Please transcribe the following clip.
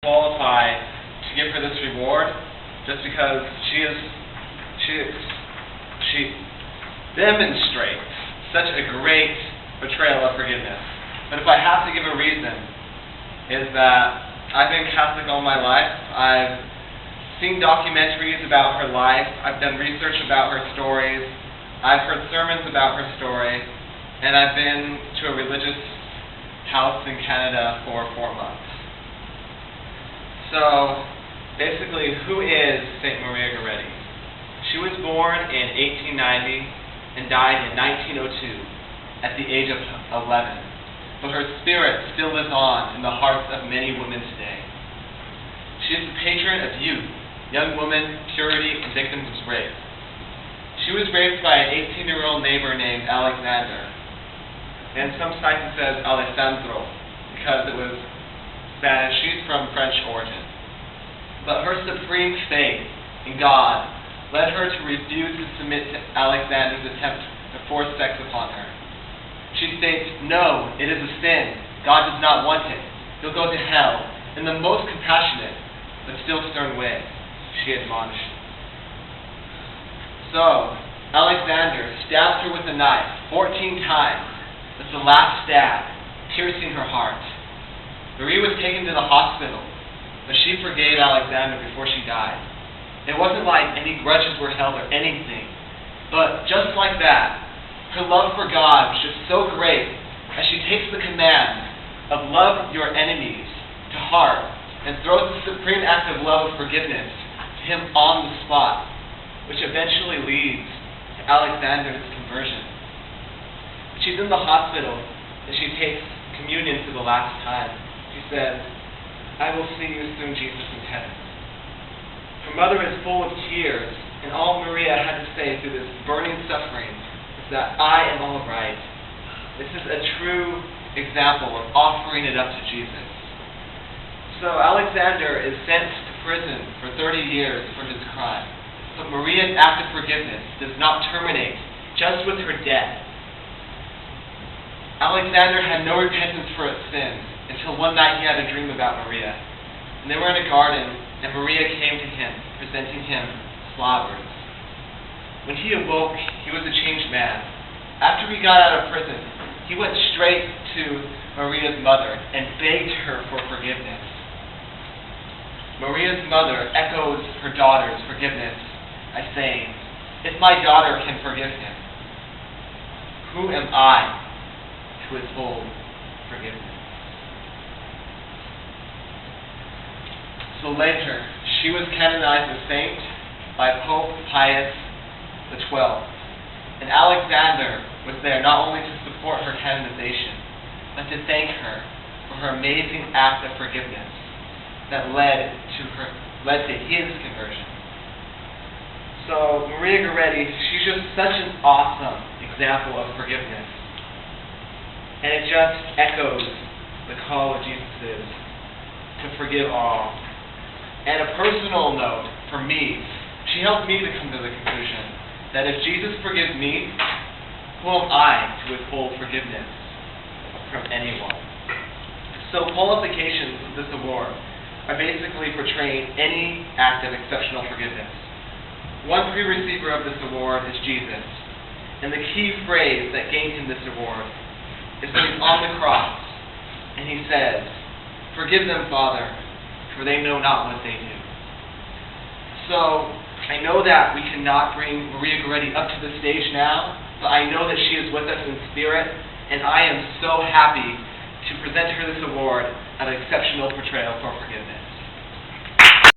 qualify to give her this reward just because she demonstrates such a great portrayal of forgiveness. But if I have to give a reason, is that I've been Catholic all my life. I've seen documentaries about her life. I've done research about her stories. I've heard sermons about her story. And I've been to a religious house in Canada for 4 months. So, basically, who is St. Maria Gorretti? She was born in 1890 and died in 1902 at the age of 11. But her spirit still lives on in the hearts of many women today. She is the patron of youth, young women, purity, and victims of rape. She was raised by an 18-year-old neighbor named Alexander. And some sites it says Alessandro, because it was Spanish. She's from French origin. But her supreme faith in God led her to refuse to submit to Alexander's attempt to force sex upon her. She states, "No, it is a sin. God does not want it. You'll go to hell." In the most compassionate, but still stern way, she admonished. So, Alexander stabs her with a knife 14 times. That's the last stab, piercing her heart. Marie was taken to the hospital, but she forgave Alexander before she died. It wasn't like any grudges were held or anything, but just like that, her love for God was just so great as she takes the command of love your enemies to heart and throws the supreme act of love of forgiveness to him on the spot, which eventually leads to Alexander's conversion. She's in the hospital and she takes communion for the last time. She says, "I will see you soon, Jesus, in heaven." Her mother is full of tears, and all Maria had to say through this burning suffering is that I am all right. This is a true example of offering it up to Jesus. So Alexander is sent to prison for 30 years for his crime. But Maria's act of forgiveness does not terminate just with her death. Alexander had no repentance for his sins until one night he had a dream about Maria. And they were in a garden, and Maria came to him, presenting him flowers. When he awoke, he was a changed man. After he got out of prison, he went straight to Maria's mother and begged her for forgiveness. Maria's mother echoes her daughter's forgiveness by saying, "If my daughter can forgive him, who am I to withhold forgiveness?" So later, she was canonized a saint by Pope Pius XII. And Alexander was there not only to support her canonization, but to thank her for her amazing act of forgiveness that led to his conversion. So Maria Gorretti, she's just such an awesome example of forgiveness. And it just echoes the call of Jesus to forgive all. And a personal note for me, she helped me to come to the conclusion that if Jesus forgives me, who am I to withhold forgiveness from anyone? So qualifications of this award are basically portraying any act of exceptional forgiveness. One pre-receiver of this award is Jesus. And the key phrase that gained him this award is when he's on the cross and he says, "Forgive them, Father, for they know not what they do." So, I know that we cannot bring Maria Gorretti up to the stage now, but I know that she is with us in spirit, and I am so happy to present her this award of exceptional portrayal for forgiveness.